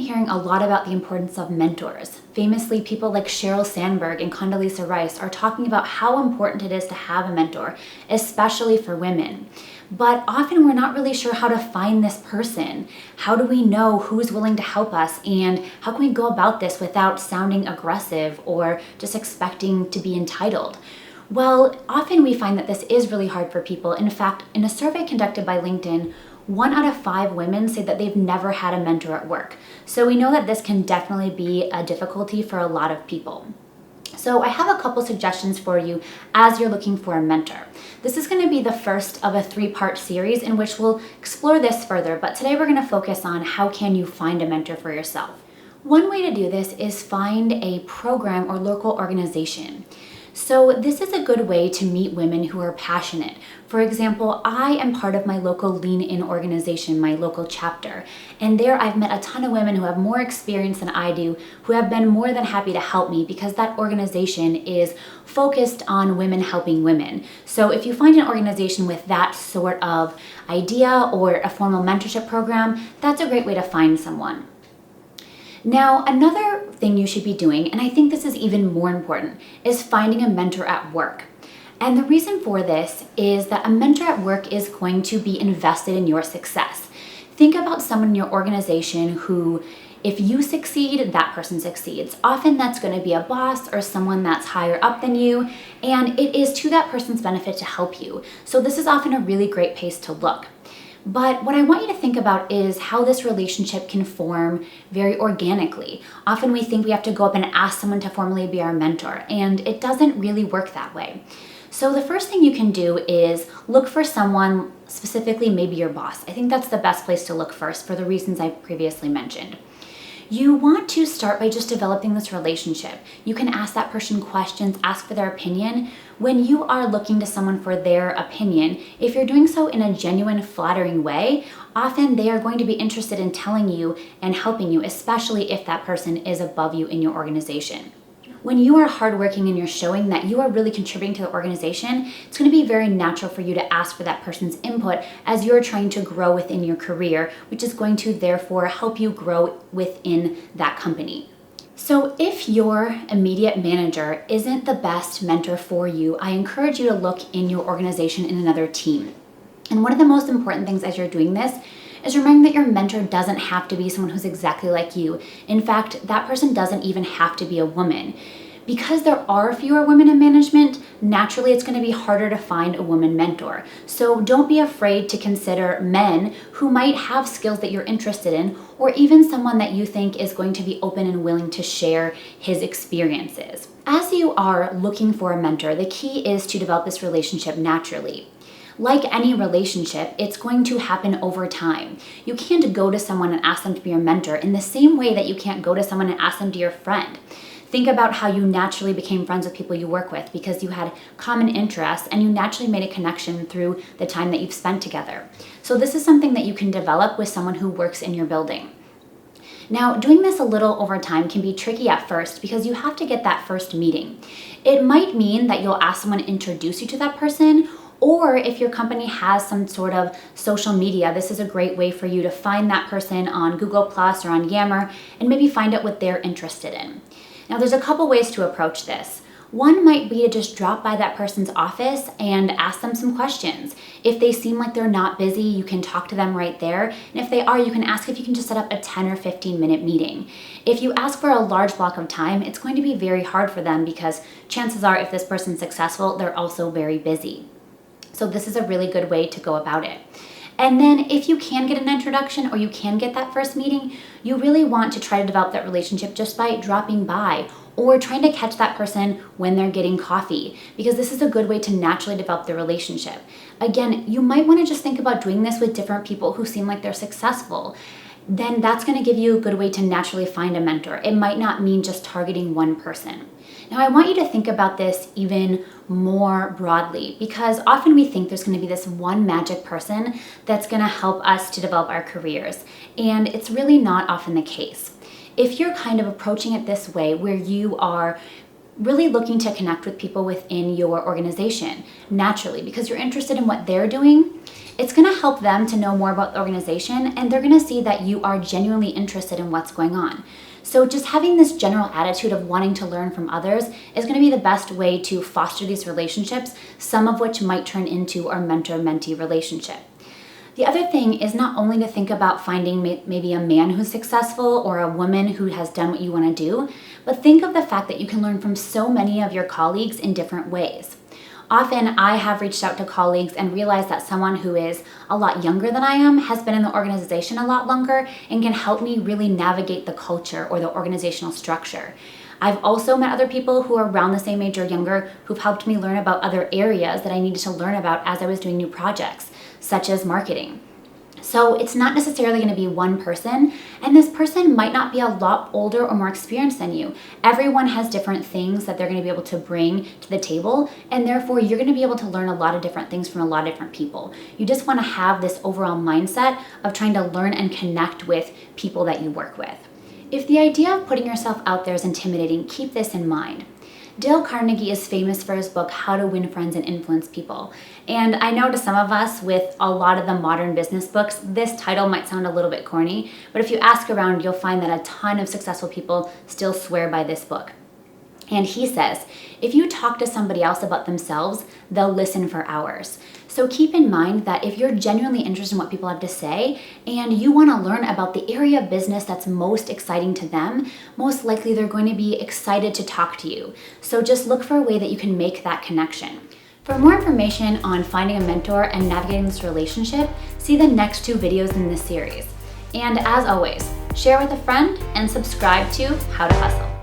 hearing a lot about the importance of mentors. Famously, people like Sheryl Sandberg and Condoleezza Rice are talking about how important it is to have a mentor, especially for women. But often we're not really sure how to find this person. How do we know who's willing to help us, and how can we go about this without sounding aggressive or just expecting to be entitled? Well, often we find that this is really hard for people. In fact, in a survey conducted by LinkedIn, 1 out of 5 women say that they've never had a mentor at work. So we know that this can definitely be a difficulty for a lot of people. So I have a couple suggestions for you as you're looking for a mentor. This is going to be the first of a 3-part series in which we'll explore this further, but today we're going to focus on how can you find a mentor for yourself. One way to do this is find a program or local organization. So this is a good way to meet women who are passionate. For example, I am part of my local Lean In organization, my local chapter. And there I've met a ton of women who have more experience than I do, who have been more than happy to help me because that organization is focused on women helping women. So if you find an organization with that sort of idea or a formal mentorship program, that's a great way to find someone. Now, another thing you should be doing, and I think this is even more important, is finding a mentor at work. And the reason for this is that a mentor at work is going to be invested in your success. Think about someone in your organization who, if you succeed, that person succeeds. Often that's going to be a boss or someone that's higher up than you, and it is to that person's benefit to help you. So this is often a really great place to look. But what I want you to think about is how this relationship can form very organically. Often we think we have to go up and ask someone to formally be our mentor, and it doesn't really work that way. So the first thing you can do is look for someone, specifically maybe your boss. I think that's the best place to look first for the reasons I previously mentioned. You want to start by just developing this relationship. You can ask that person questions, ask for their opinion. When you are looking to someone for their opinion, if you're doing so in a genuine, flattering way, often they are going to be interested in telling you and helping you, especially if that person is above you in your organization. When you are hardworking and you're showing that you are really contributing to the organization, it's going to be very natural for you to ask for that person's input as you're trying to grow within your career, which is going to therefore help you grow within that company. So if your immediate manager isn't the best mentor for you, I encourage you to look in your organization in another team. And one of the most important things as you're doing this is remembering that your mentor doesn't have to be someone who's exactly like you. In fact, that person doesn't even have to be a woman. Because there are fewer women in management, naturally it's going to be harder to find a woman mentor. So don't be afraid to consider men who might have skills that you're interested in, or even someone that you think is going to be open and willing to share his experiences. As you are looking for a mentor, the key is to develop this relationship naturally. Like any relationship, it's going to happen over time. You can't go to someone and ask them to be your mentor in the same way that you can't go to someone and ask them to be your friend. Think about how you naturally became friends with people you work with because you had common interests and you naturally made a connection through the time that you've spent together. So this is something that you can develop with someone who works in your building. Now, doing this a little over time can be tricky at first because you have to get that first meeting. It might mean that you'll ask someone to introduce you to that person, or if your company has some sort of social media, this is a great way for you to find that person on Google Plus or on Yammer and maybe find out what they're interested in. Now, there's a couple ways to approach this. One might be to just drop by that person's office and ask them some questions. If they seem like they're not busy, you can talk to them right there. And if they are, you can ask if you can just set up a 10 or 15-minute meeting. If you ask for a large block of time, it's going to be very hard for them because chances are if this person's successful, they're also very busy. So this is a really good way to go about it. And then if you can get an introduction or you can get that first meeting, you really want to try to develop that relationship just by dropping by or trying to catch that person when they're getting coffee, because this is a good way to naturally develop the relationship. Again, you might want to just think about doing this with different people who seem like they're successful. Then that's going to give you a good way to naturally find a mentor. It might not mean just targeting one person. Now, I want you to think about this even more broadly because often we think there's going to be this one magic person that's going to help us to develop our careers, and it's really not often the case. If you're kind of approaching it this way, where you are really looking to connect with people within your organization naturally because you're interested in what they're doing. It's going to help them to know more about the organization, and they're going to see that you are genuinely interested in what's going on. So just having this general attitude of wanting to learn from others is going to be the best way to foster these relationships, some of which might turn into our mentor-mentee relationship. The other thing is not only to think about finding maybe a man who's successful or a woman who has done what you want to do, but think of the fact that you can learn from so many of your colleagues in different ways. Often I have reached out to colleagues and realized that someone who is a lot younger than I am has been in the organization a lot longer and can help me really navigate the culture or the organizational structure. I've also met other people who are around the same age or younger who've helped me learn about other areas that I needed to learn about as I was doing new projects, such as marketing. So it's not necessarily going to be one person, and this person might not be a lot older or more experienced than you. Everyone has different things that they're going to be able to bring to the table, and therefore you're going to be able to learn a lot of different things from a lot of different people. You just want to have this overall mindset of trying to learn and connect with people that you work with. If the idea of putting yourself out there is intimidating, keep this in mind. Dale Carnegie is famous for his book, How to Win Friends and Influence People. And I know to some of us, with a lot of the modern business books, this title might sound a little bit corny, but if you ask around, you'll find that a ton of successful people still swear by this book. And he says, if you talk to somebody else about themselves, they'll listen for hours. So keep in mind that if you're genuinely interested in what people have to say and you want to learn about the area of business that's most exciting to them, most likely they're going to be excited to talk to you. So just look for a way that you can make that connection. For more information on finding a mentor and navigating this relationship, see the next 2 videos in this series. And as always, share with a friend and subscribe to How to Hustle.